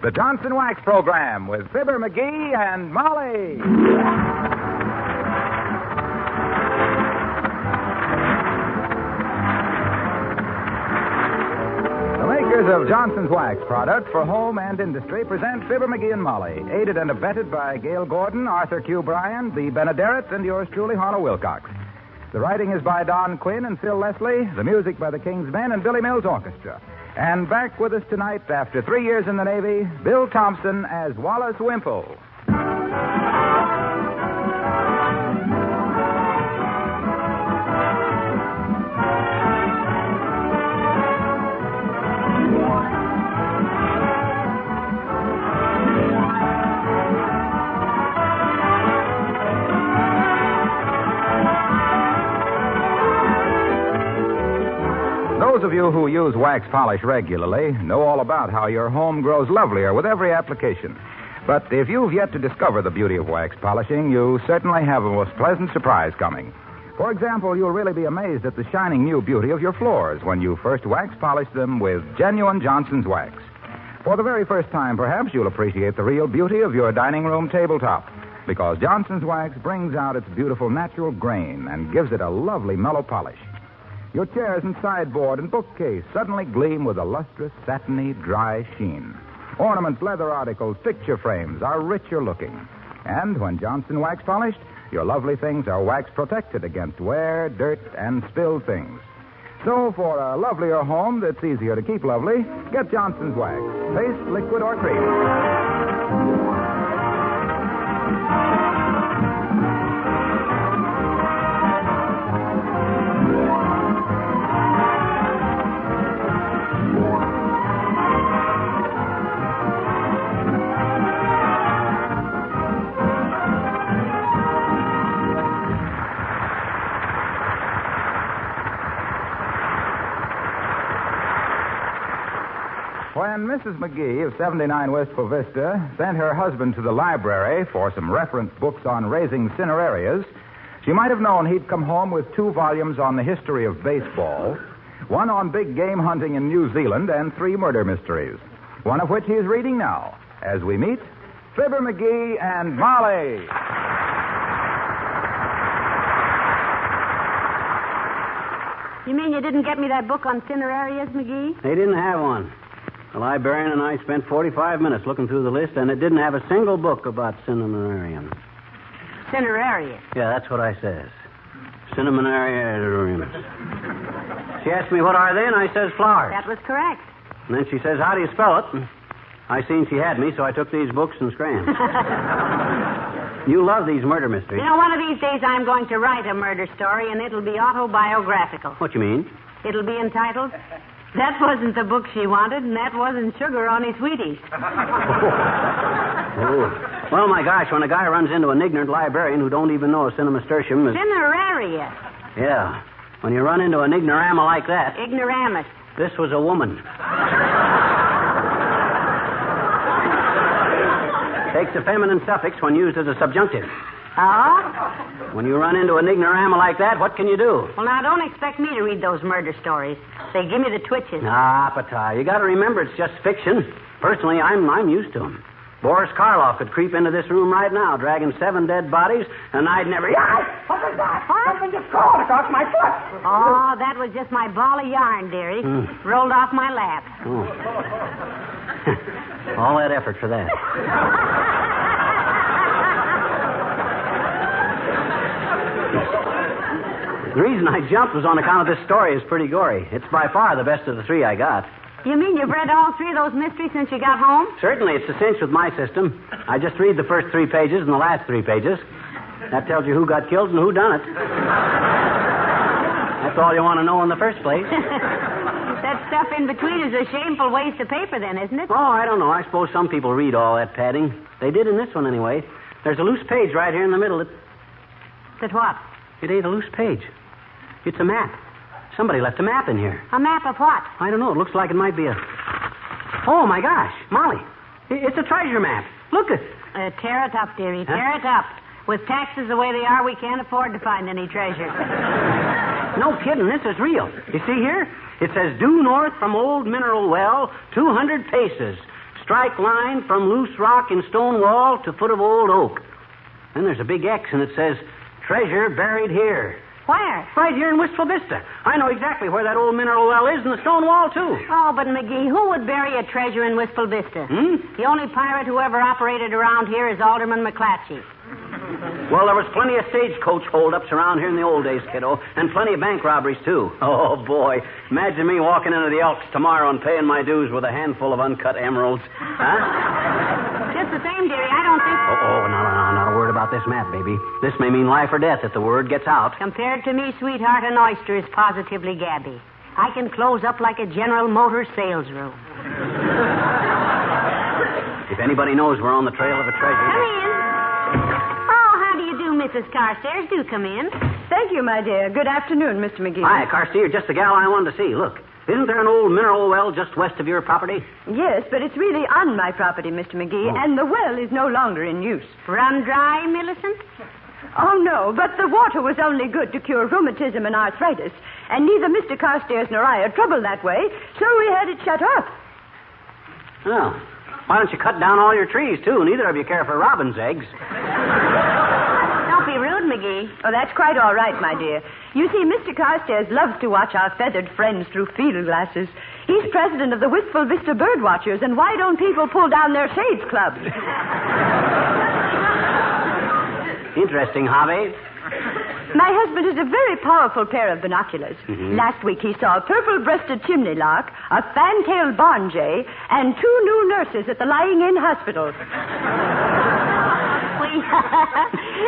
The Johnson Wax Program with Fibber McGee and Molly. The makers of Johnson's Wax products for home and industry present Fibber McGee and Molly, aided and abetted by Gail Gordon, Arthur Q. Bryan, the Benedarets, and yours truly, Harlow Wilcox. The writing is by Don Quinn and Phil Leslie, the music by the King's Men and Billy Mills Orchestra. And back with us tonight, after 3 years in the Navy, Bill Thompson as Wallace Wimple. Those of you who use wax polish regularly know all about how your home grows lovelier with every application. But if you've yet to discover the beauty of wax polishing, you certainly have a most pleasant surprise coming. For example, you'll really be amazed at the shining new beauty of your floors when you first wax polish them with genuine Johnson's Wax. For the very first time, perhaps, you'll appreciate the real beauty of your dining room tabletop, because Johnson's Wax brings out its beautiful natural grain and gives it a lovely mellow polish. Your chairs and sideboard and bookcase suddenly gleam with a lustrous, satiny, dry sheen. Ornaments, leather articles, picture frames are richer looking. And when Johnson Wax polished, your lovely things are wax protected against wear, dirt, and spilled things. So for a lovelier home that's easier to keep lovely, get Johnson's Wax. Paste, liquid, or cream. When Mrs. McGee of 79 Wistful Vista sent her husband to the library for some reference books on raising cinerarias, she might have known he'd come home with 2 volumes on the history of baseball, 1 on big game hunting in New Zealand, and 3 murder mysteries, one of which he is reading now, as we meet Fibber McGee and Molly. You mean you didn't get me that book on cinerarias, McGee? They didn't have one. The librarian and I spent 45 minutes looking through the list, and it didn't have a single book about cinerarians. Cinerarias? Yeah, that's what I says. Cinerarians. She asked me, what are they? And I says, flowers. That was correct. And then she says, how do you spell it? And I seen she had me, so I took these books and scrammed. You love these murder mysteries. You know, one of these days I'm going to write a murder story, and it'll be autobiographical. What you mean? It'll be entitled, That Wasn't the Book She Wanted, and That Wasn't Sugar on His Wheaties. Oh. Well, my gosh, when a guy runs into an ignorant librarian who don't even know a cinemastertium is... Cineraria. Yeah. When you run into an ignorama like that... Ignoramus. This was a woman. Takes a feminine suffix when used as a subjunctive. Oh? When you run into an ignorama like that, what can you do? Well, now, don't expect me to read those murder stories. They give me the twitches. Ah, Pata, you got to remember it's just fiction. Personally, I'm used to them. Boris Karloff could creep into this room right now, dragging 7 dead bodies, and I'd never... What was that? Something just crawled across my foot. Oh, that was just my ball of yarn, dearie. Rolled off my lap. Oh. All that effort for that. The reason I jumped was on account of this story is pretty gory. It's by far the best of the 3 I got. You mean you've read all 3 of those mysteries since you got home? Certainly, it's a cinch with my system. I just read the first 3 pages and the last 3 pages. That tells you who got killed and who done it. That's all you want to know in the first place. That stuff in between is a shameful waste of paper, then, isn't it? Oh, I don't know. I suppose some people read all that padding. They did in this one, anyway. There's a loose page right here in the middle. That what? It ain't a loose page. It's a map. Somebody left a map in here. A map of what? I don't know. It looks like it might be a... Oh, my gosh. Molly. It's a treasure map. Look at... Tear it up, dearie. Huh? Tear it up. With taxes the way they are, we can't afford to find any treasure. No kidding. This is real. You see here? It says, due north from Old Mineral Well, 200 paces. strike line from loose rock in stone wall to foot of old oak. Then there's a big X, and it says, treasure buried here. Where? Right here in Wistful Vista. I know exactly where that old mineral well is in the stone wall, too. Oh, but McGee, who would bury a treasure in Wistful Vista? The only pirate who ever operated around here is Alderman McClatchy. Well, there was plenty of stagecoach holdups around here in the old days, kiddo, and plenty of bank robberies, too. Oh, boy. Imagine me walking into the Elks tomorrow and paying my dues with a handful of uncut emeralds. Huh? Just the same, dearie, I don't think... Oh, no, not a word about this map, baby. This may mean life or death if the word gets out. Compared to me, sweetheart, an oyster is positively gabby. I can close up like a General Motors sales room. If anybody knows we're on the trail of a treasure... Come in. Oh, how do you do, Mrs. Carstairs? Do come in. Thank you, my dear. Good afternoon, Mr. McGee. Hi, Carsty, you're just the gal I wanted to see. Look, isn't there an old mineral well just west of your property? Yes, but it's really on my property, Mr. McGee, and the well is no longer in use. Run dry, Millicent? Oh, no, but the water was only good to cure rheumatism and arthritis, and neither Mr. Carstairs nor I are troubled that way, so we had it shut up. Oh, why don't you cut down all your trees, too? Neither of you care for robin's eggs. Don't be rude, McGee. Oh, that's quite all right, my dear. You see, Mr. Carstairs loves to watch our feathered friends through field glasses. He's president of the Wistful Vista Bird Watchers, and why don't people pull down their shades clubs? Interesting hobby. My husband has a very powerful pair of binoculars. Last week he saw a purple-breasted chimney lark, a fan-tailed barn jay, and 2 new nurses at the lying-in hospital.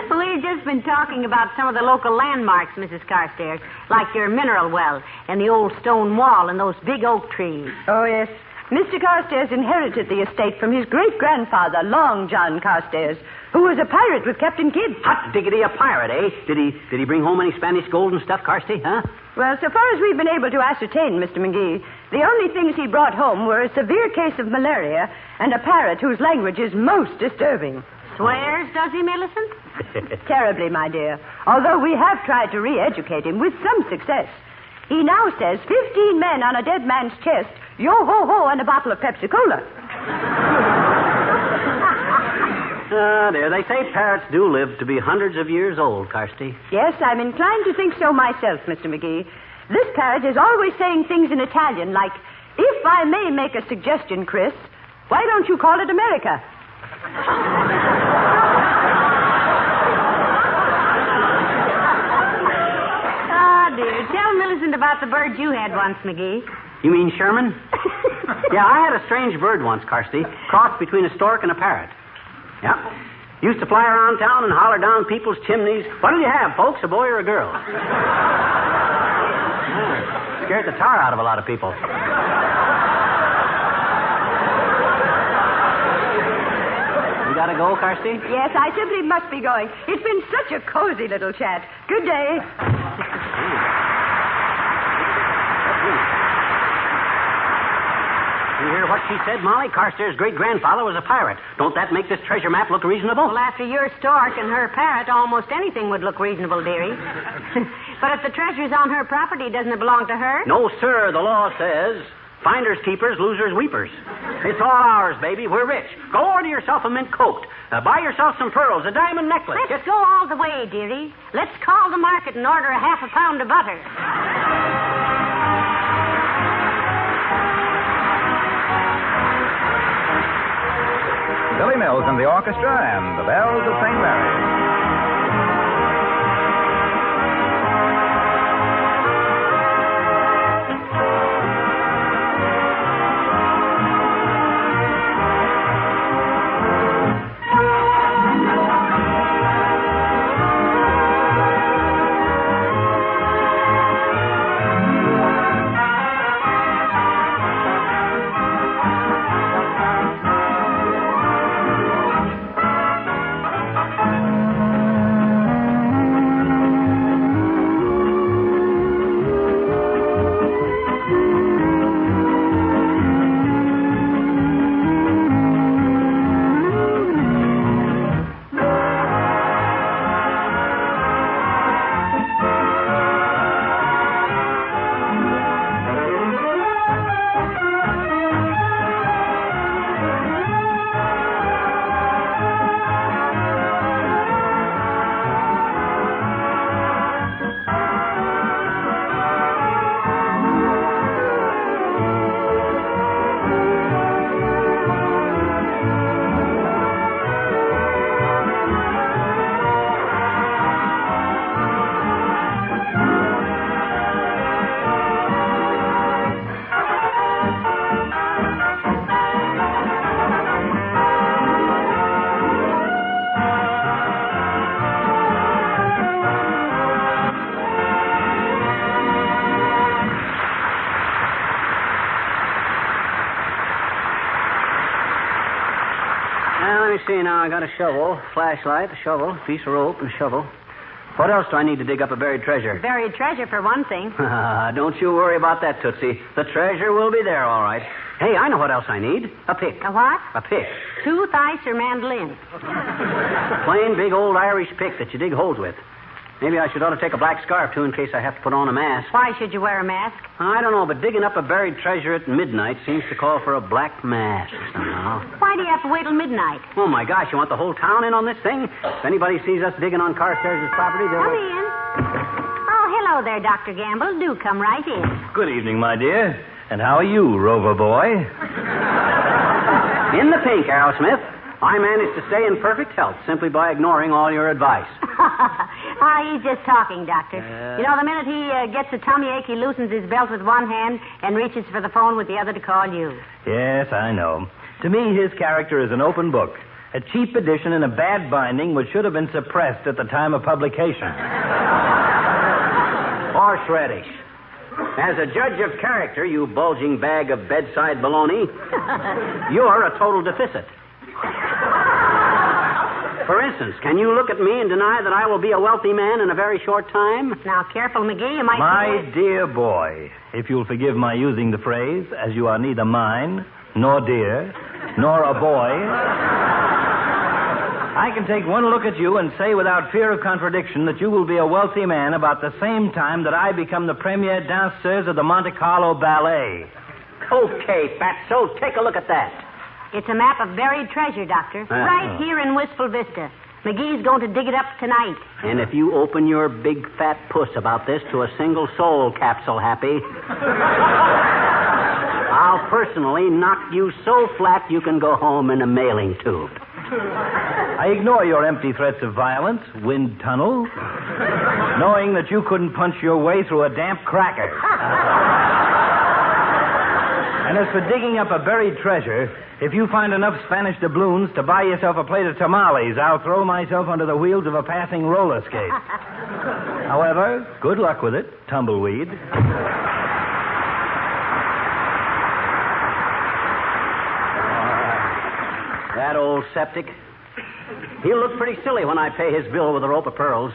We've just been talking about some of the local landmarks, Mrs. Carstairs, like your mineral well and the old stone wall and those big oak trees. Oh, yes. Mr. Carstairs inherited the estate from his great-grandfather, Long John Carstairs, who was a pirate with Captain Kidd. Hot diggity, a pirate, eh? Did he bring home any Spanish gold and stuff, Carsty, huh? Well, so far as we've been able to ascertain, Mr. McGee, the only things he brought home were a severe case of malaria and a parrot whose language is most disturbing. Swears, does he, Millicent? Terribly, my dear. Although we have tried to re-educate him with some success. He now says 15 men on a dead man's chest, yo-ho-ho, and a bottle of Pepsi-Cola. Dear, they say parrots do live to be hundreds of years old, Carsty. Yes, I'm inclined to think so myself, Mr. McGee. This parrot is always saying things in Italian like, if I may make a suggestion, Chris, why don't you call it America? Oh, dear. Tell Millicent about the bird you had once, McGee. You mean Sherman? Yeah, I had a strange bird once, Carsty. Crossed between a stork and a parrot. Yeah. Used to fly around town and holler down people's chimneys. What'll you have, folks, a boy or a girl? Yeah, scared the tar out of a lot of people. You gotta go, Carsty? Yes, I simply must be going. It's been such a cozy little chat. Good day. You hear what she said, Molly? Carstairs' great-grandfather was a pirate. Don't that make this treasure map look reasonable? Well, after your stork and her parrot, almost anything would look reasonable, dearie. But if the treasure's on her property, doesn't it belong to her? No, sir. The law says finders keepers, losers weepers. It's all ours, baby. We're rich. Go order yourself a mint coat. Buy yourself some pearls, a diamond necklace. Let's go all the way, dearie. Let's call the market and order a half a pound of butter. Billy Mills and the orchestra and the bells of St. Mary's. Now, let me see now. I got a shovel, flashlight, a shovel, piece of rope, and a shovel. What else do I need to dig up a buried treasure? Buried treasure, for one thing. Don't you worry about that, Tootsie. The treasure will be there, all right. Hey, I know what else I need. A pick. A what? A pick. Tooth, ice, or mandolin? A plain, big, old Irish pick that you dig holes with. Maybe I should ought to take a black scarf, too, in case I have to put on a mask. Why should you wear a mask? I don't know, but digging up a buried treasure at midnight seems to call for a black mask somehow. Why do you have to wait till midnight? Oh, my gosh, you want the whole town in on this thing? If anybody sees us digging on Carstairs' property, they'll... Come in. Oh, hello there, Dr. Gamble. Do come right in. Good evening, my dear. And how are you, Rover boy? In the pink, Arrowsmith. I managed to stay in perfect health simply by ignoring all your advice. He's just talking, Doctor. You know, the minute he gets a tummy ache, he loosens his belt with one hand and reaches for the phone with the other to call you. Yes, I know. To me, his character is an open book. A cheap edition in a bad binding which should have been suppressed at the time of publication. Horseradish. As a judge of character, you bulging bag of bedside baloney, you're a total deficit. For instance, can you look at me and deny that I will be a wealthy man in a very short time? Now, careful, McGee. You might... My dear boy, if you'll forgive my using the phrase, as you are neither mine, nor dear, nor a boy, I can take one look at you and say without fear of contradiction that you will be a wealthy man about the same time that I become the premier danseur of the Monte Carlo Ballet. Okay, Fatso, take a look at that. It's a map of buried treasure, Doctor. Right here in Wistful Vista. McGee's going to dig it up tonight. And if you open your big fat puss about this to a single soul capsule, Happy, I'll personally knock you so flat you can go home in a mailing tube. I ignore your empty threats of violence, wind tunnel, knowing that you couldn't punch your way through a damp cracker. And as for digging up a buried treasure, if you find enough Spanish doubloons to buy yourself a plate of tamales, I'll throw myself under the wheels of a passing roller skate. However, good luck with it, tumbleweed. That old septic. He'll look pretty silly when I pay his bill with a rope of pearls.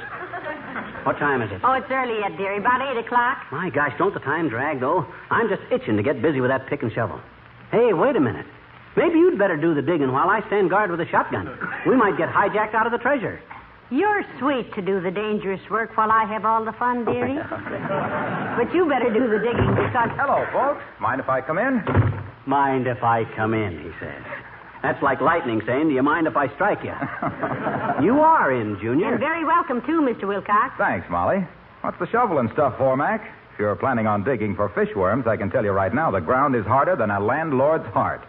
What time is it? Oh, it's early yet, dearie. About 8 o'clock. My gosh, don't the time drag, though. I'm just itching to get busy with that pick and shovel. Hey, wait a minute. Maybe you'd better do the digging while I stand guard with a shotgun. We might get hijacked out of the treasure. You're sweet to do the dangerous work while I have all the fun, dearie. But you better do the digging because... Hello, folks. Mind if I come in? Mind if I come in, he says. That's like lightning saying, do you mind if I strike you? You are in, Junior. And very welcome, too, Mr. Wilcox. Thanks, Molly. What's the shovel and stuff for, Mac? If you're planning on digging for fishworms, I can tell you right now the ground is harder than a landlord's heart.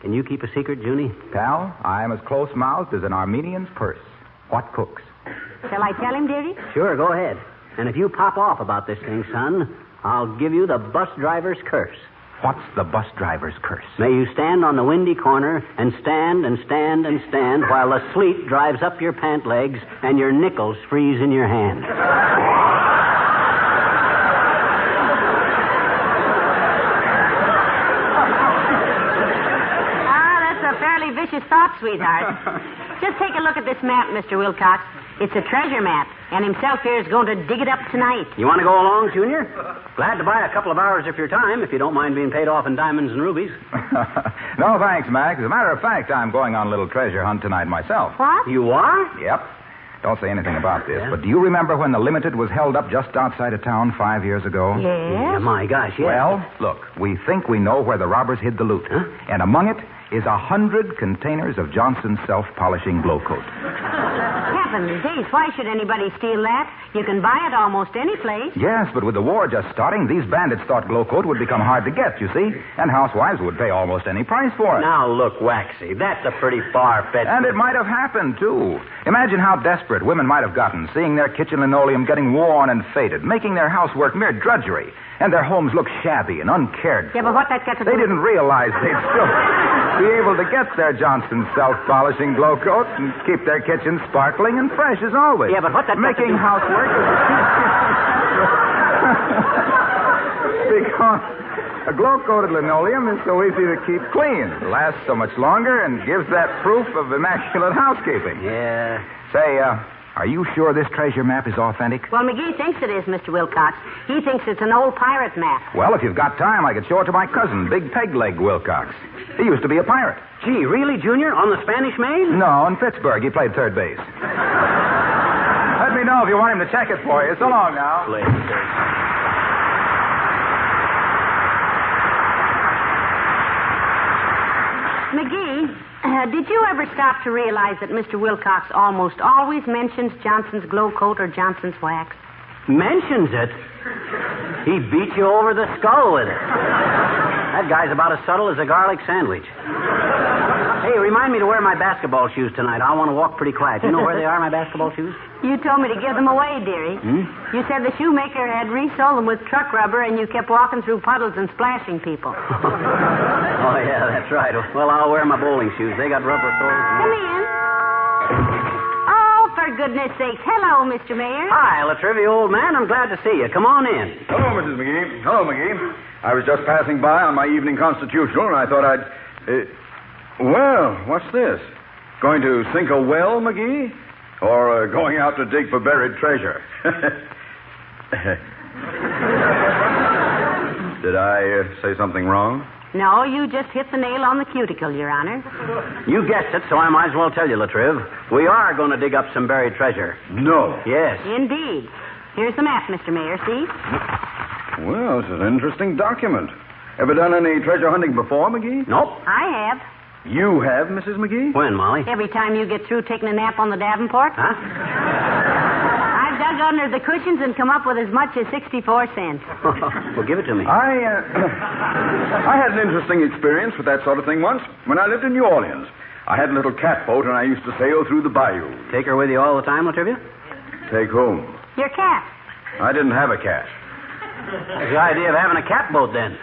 Can you keep a secret, Junie? Pal, I'm as close-mouthed as an Armenian's purse. What cooks? Shall I tell him, dearie? Sure, go ahead. And if you pop off about this thing, son, I'll give you the bus driver's curse. What's the bus driver's curse? May you stand on the windy corner and stand and stand and stand while the sleet drives up your pant legs and your nickels freeze in your hand. That's a fairly vicious thought, sweetheart. Just take a look at this map, Mr. Wilcox. It's a treasure map, and himself here is going to dig it up tonight. You want to go along, Junior? Glad to buy a couple of hours of your time, if you don't mind being paid off in diamonds and rubies. No, thanks, Mac. As a matter of fact, I'm going on a little treasure hunt tonight myself. What? You are? Yep. Don't say anything about this, Yeah? but do you remember when the Limited was held up just outside of town 5 years ago? Yes? Yeah, my gosh, yeah. Well, look, we think we know where the robbers hid the loot. Huh? And among it is 100 containers of Johnson's self-polishing glow coat. Heavens days, why should anybody steal that? You can buy it almost any place. Yes, but with the war just starting, these bandits thought glow coat would become hard to get, you see. And housewives would pay almost any price for it. Now, look, Waxy, that's a pretty far-fetched... And it might have happened, too. Imagine how desperate women might have gotten, seeing their kitchen linoleum getting worn and faded, making their housework mere drudgery, and their homes look shabby and uncared for. Yeah, but what that got to do... They didn't realize they'd still be able to get their Johnson's self-polishing glow coat and keep their kitchen sparkling and fresh as always. Yeah, but what that got to Making do... housework... because A glow-coated linoleum is so easy to keep clean. It lasts so much longer and gives that proof of immaculate housekeeping. Yeah. Say, are you sure this treasure map is authentic? Well, McGee thinks it is, Mr. Wilcox. He thinks it's an old pirate map. Well, if you've got time, I could show it to my cousin, Big Peg-Leg Wilcox. He used to be a pirate. Gee, really, Junior? On the Spanish Main? No, in Pittsburgh. He played third base. Let me know if you want him to check it for you. So long now. McGee, did you ever stop to realize that Mr. Wilcox almost always mentions Johnson's glow coat or Johnson's wax? Mentions it? He beat you over the skull with it. That guy's about as subtle as a garlic sandwich. Hey, remind me to wear my basketball shoes tonight. I want to walk pretty quiet. You know where they are, my basketball shoes? You told me to give them away, dearie. You said the shoemaker had resoled them with truck rubber and you kept walking through puddles and splashing people. Oh, yeah, that's right. Well, I'll wear my bowling shoes. They got rubber soles. Come in. Oh, for goodness sakes. Hello, Mr. Mayor. Hi, Latrivia, old man. I'm glad to see you. Come on in. Hello, Mrs. McGee. Hello, McGee. I was just passing by on my evening constitutional, and I thought I'd... well, what's this? Going to sink a well, McGee? Or going out to dig for buried treasure? Did I say something wrong? No, you just hit the nail on the cuticle, Your Honor. You guessed it, so I might as well tell you, Latriv. We are going to dig up some buried treasure. No. Yes. Indeed. Here's the map, Mr. Mayor, see? Well, this is an interesting document. Ever done any treasure hunting before, McGee? Nope. I have. You have, Mrs. McGee? When, Molly? Every time you get through taking a nap on the Davenport. Huh? I've dug under the cushions and come up with as much as 64 cents. Well, give it to me. I had an interesting experience with that sort of thing once when I lived in New Orleans. I had a little catboat, and I used to sail through the bayou. Take her with you all the time, Latrivia? Take whom? Your cat. I didn't have a cat. What's the idea of having a cat boat, then?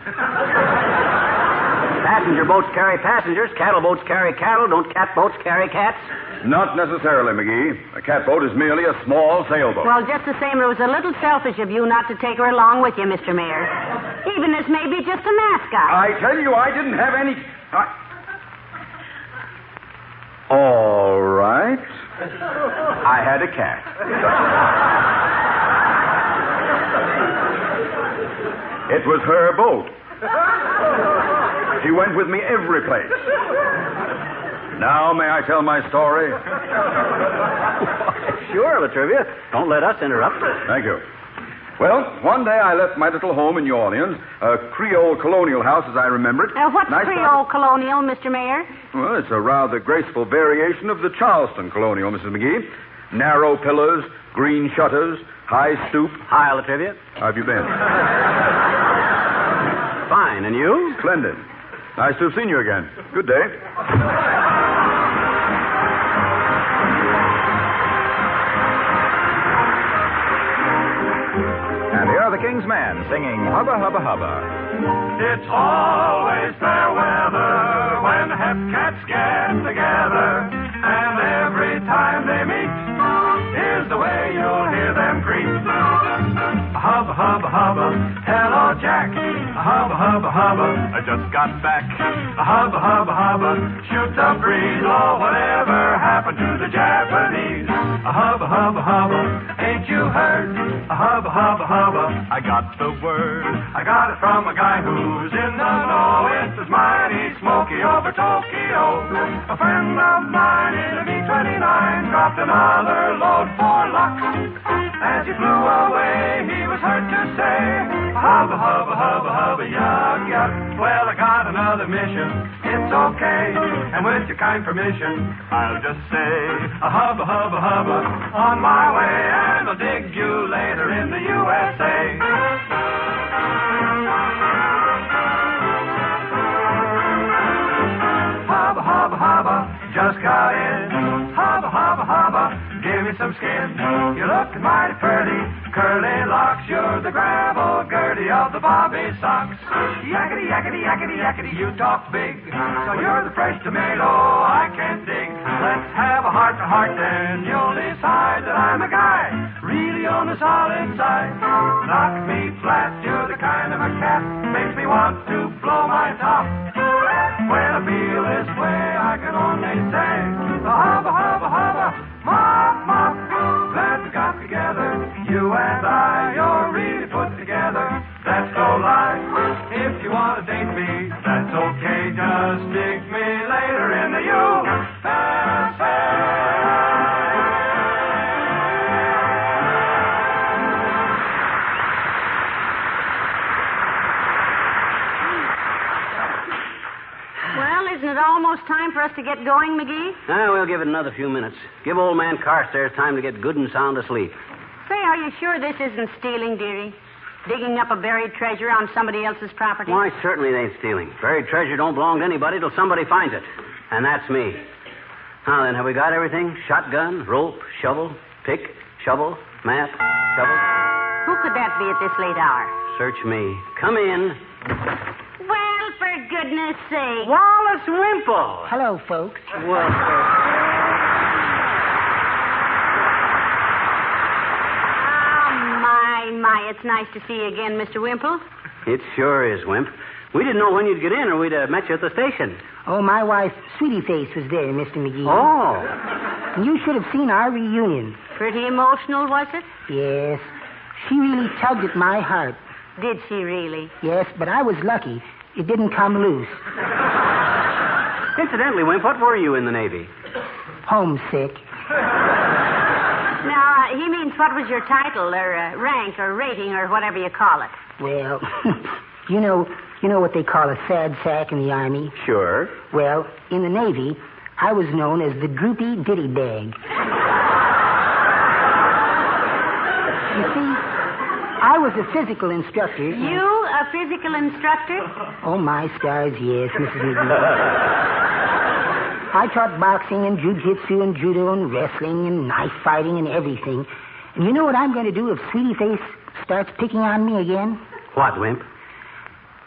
Passenger boats carry passengers. Cattle boats carry cattle. Don't cat boats carry cats? Not necessarily, McGee. A catboat is merely a small sailboat. Well, just the same, it was a little selfish of you not to take her along with you, Mr. Mayor. Even as maybe just a mascot. I tell you, I didn't have any... All right. I had a cat. It was her boat. She went with me every place. Now, may I tell my story? Sure, Latrivia. Don't let us interrupt. Thank you. Well, one day I left my little home in New Orleans, a Creole colonial house as I remember it. What's Creole colonial, Mr. Mayor? Well, it's a rather graceful variation of the Charleston colonial, Mrs. McGee. Narrow pillars, green shutters, high stoop. Hi, Latrivia. How have you been? Fine, and you? Splendid. Nice to have seen you again. Good day. And here are the King's Men singing Hubba, Hubba, Hubba. It's always fair weather when hepcats get together, and every time they meet, here's the way you'll hear them greet. Hubba, hubba, hubba, hello, Jack. Hubba, hubba, hubba, I just got back. Hubba, hubba, hubba, shoot the breeze. Oh, whatever happened to the Japanese? Hubba, hubba, hubba, ain't you heard? Hubba, hubba, hubba, I got the word. I got it from a guy who's in the know. It was mighty smoky over Tokyo. A friend of mine in a B-29 dropped another load for luck. As he flew away, he was heard to say, hubba, hubba, hubba, hubba, yuck, yuck. Well, I got another mission. It's okay. And with your kind permission, I'll just say, hubba, hubba, hubba, on my way, and I'll dig you later in the USA. Hubba, hubba, hubba, just got in. Hubba, hubba, hubba, give me some skin. You're looking mighty pretty. Curly locks, you're the gravel Gertie of the Bobby socks. Yakety, yakety, yakety, yakety, you talk big. So you're the fresh tomato I can't dig. Let's have a heart-to-heart then. You'll decide that I'm a guy really on the solid side. Knock me flat, you're the kind of a cat makes me me want to blow my top. When I feel this way, I can only say, hubba, hubba, hubba, mop, mop. Glad we got together, you and I, you're really put together. That's no lie. If you want to date me, that's okay. Just stick me later in the USA. Well, isn't it almost time for us to get going, McGee? We'll give it another few minutes. Give old man Carstairs time to get good and sound asleep. Say, are you sure this isn't stealing, dearie? Digging up a buried treasure on somebody else's property? Why, certainly it ain't stealing. Buried treasure don't belong to anybody till somebody finds it. And that's me. Now then, have we got everything? Shotgun, rope, shovel, pick, shovel, map, shovel? Who could that be at this late hour? Search me. Come in. Well, for goodness sake. Wallace Wimple. Hello, folks. Well, My, it's nice to see you again, Mr. Wimple. it sure is, Wimp. We didn't know when you'd get in or we'd have met you at the station. Oh, my wife, Sweetie Face, was there, Mr. McGee. Oh. And you should have seen our reunion. Pretty emotional, was it? Yes. She really tugged at my heart. Did she really? Yes, but I was lucky. It didn't come loose. Incidentally, Wimp, what were you in the Navy? Homesick. Now, he means what was your title or rank or rating or whatever you call it? Well, you know what they call a sad sack in the Army? Sure. Well, in the Navy, I was known as the droopy ditty bag. You see, I was a physical instructor. You a physical instructor? Oh, my stars, yes, Mrs. McGee. I taught boxing and jiu-jitsu and judo and wrestling and knife fighting and everything. And you know what I'm going to do if Sweetie Face starts picking on me again? What, Wimp?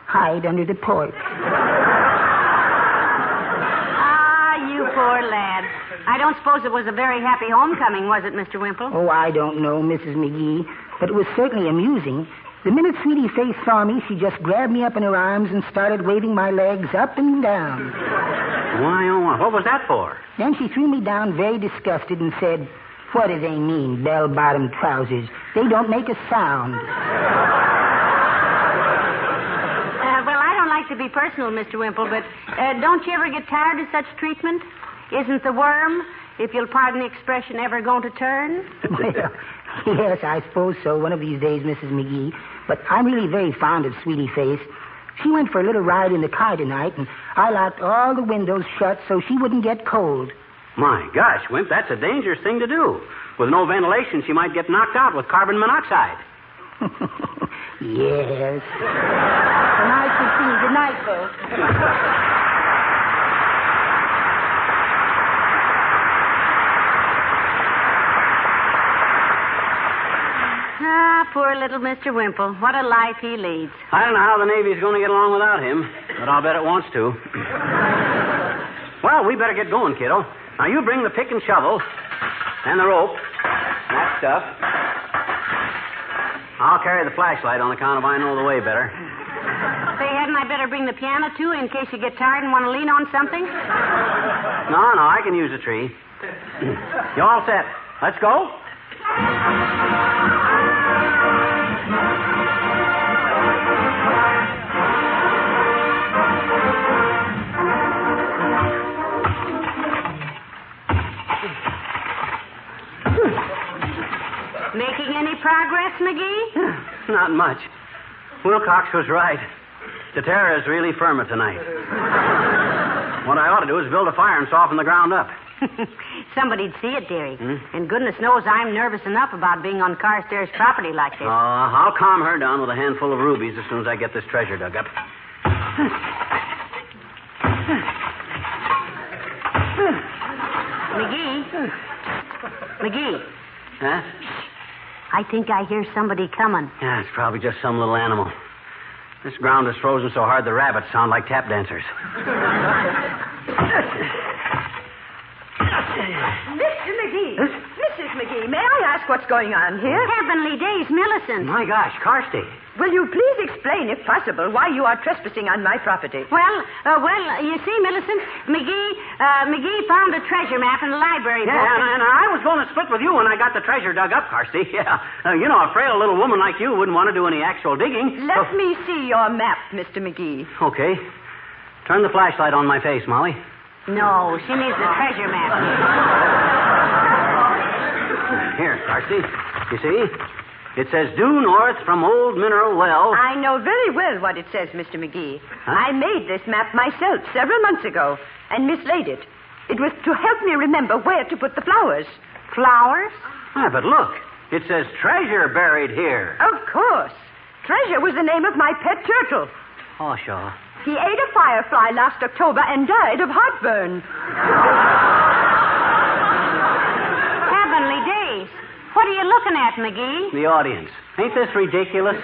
Hide under the porch. Ah, you poor lad. I don't suppose it was a very happy homecoming, was it, Mr. Wimple? Oh, I don't know, Mrs. McGee, but it was certainly amusing. The minute Sweetie Face saw me, she just grabbed me up in her arms and started waving my legs up and down. Why, oh, what was that for? Then she threw me down very disgusted and said, "What do they mean, bell-bottom trousers? They don't make a sound." Well, I don't like to be personal, Mr. Wimple, but don't you ever get tired of such treatment? Isn't the worm, if you'll pardon the expression, ever going to turn? Well, yes, I suppose so, one of these days, Mrs. McGee. But I'm really very fond of Sweetie Face. She went for a little ride in the car tonight, and I locked all the windows shut so she wouldn't get cold. My gosh, Wimp, that's a dangerous thing to do. With no ventilation, she might get knocked out with carbon monoxide. Yes. Well, nice to see you. Good night, folks. Poor little Mr. Wimple. What a life he leads. I don't know how the Navy's going to get along without him, but I'll bet it wants to. Well, we better get going, kiddo. Now, you bring the pick and shovel and the rope, that stuff. I'll carry the flashlight on account of I know the way better. Say, hadn't I better bring the piano, too, in case you get tired and want to lean on something? No, I can use a tree. You all set? Let's go? Making any progress, McGee? Not much. Wilcox was right. The terror is really firmer tonight. What I ought to do is build a fire and soften the ground up. Somebody'd see it, dearie. And goodness knows I'm nervous enough about being on Carstairs' property like this. I'll calm her down with a handful of rubies as soon as I get this treasure dug up. McGee. Huh? I think I hear somebody coming. Yeah, it's probably just some little animal. This ground is frozen so hard the rabbits sound like tap dancers. Mr. McGee. Mrs. McGee, may I ask what's going on here? Heavenly days, Millicent. My gosh, Carsty. Will you please explain, if possible, why you are trespassing on my property? Well, you see, Millicent, McGee found a treasure map in the library Yeah, book. and I was going to split with you when I got the treasure dug up, Carsty. Yeah. A frail little woman like you wouldn't want to do any actual digging. Let me see your map, Mr. McGee. Okay. Turn the flashlight on my face, Molly. No, she needs the treasure map. Here, Carsty. You see? It says due north from Old Mineral Well. I know very well what it says, Mr. McGee. Huh? I made this map myself several months ago and mislaid it. It was to help me remember where to put the flowers. Flowers? But look. It says treasure buried here. Of course. Treasure was the name of my pet turtle. Oh, sure. He ate a firefly last October and died of heartburn. Heavenly days. What are you looking at, McGee? The audience. Ain't this ridiculous?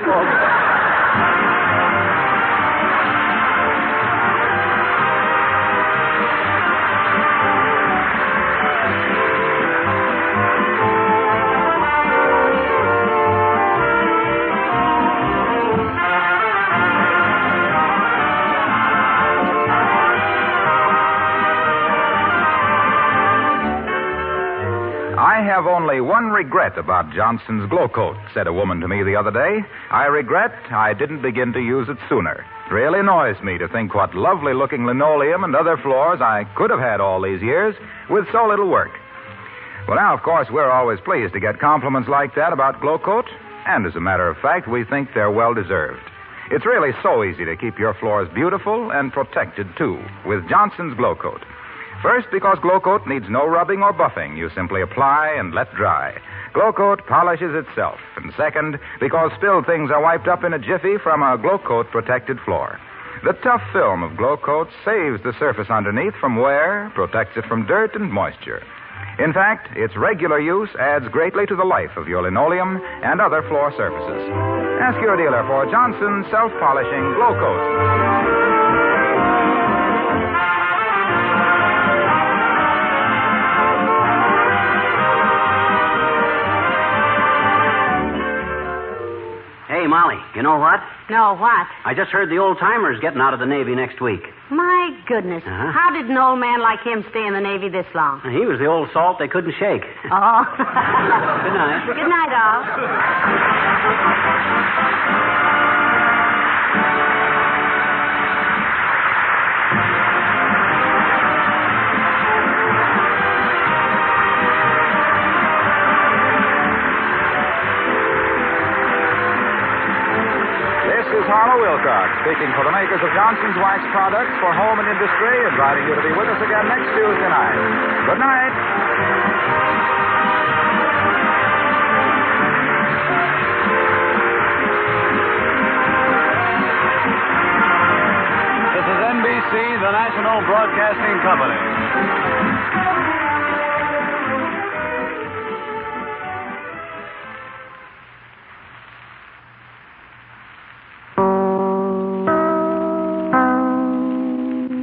I have only one regret about Johnson's Glow Coat, said a woman to me the other day. I regret I didn't begin to use it sooner. It really annoys me to think what lovely-looking linoleum and other floors I could have had all these years with so little work. Well, now, of course, we're always pleased to get compliments like that about Glow Coat, and as a matter of fact, we think they're well-deserved. It's really so easy to keep your floors beautiful and protected, too, with Johnson's Glow Coat. First, because Glow Coat needs no rubbing or buffing. You simply apply and let dry. Glow Coat polishes itself. And second, because spilled things are wiped up in a jiffy from a Glow Coat protected floor. The tough film of Glow Coat saves the surface underneath from wear, protects it from dirt and moisture. In fact, its regular use adds greatly to the life of your linoleum and other floor surfaces. Ask your dealer for Johnson's self-polishing Glow Coat. Hey, Molly, you know what? No, what? I just heard the old-timers getting out of the Navy next week. My goodness. Uh-huh. How did an old man like him stay in the Navy this long? He was the old salt they couldn't shake. Oh. Good night. Good night, all. This is Harlow Wilcox speaking for the makers of Johnson's Wax Products for home and industry, inviting you to be with us again next Tuesday night. Good night.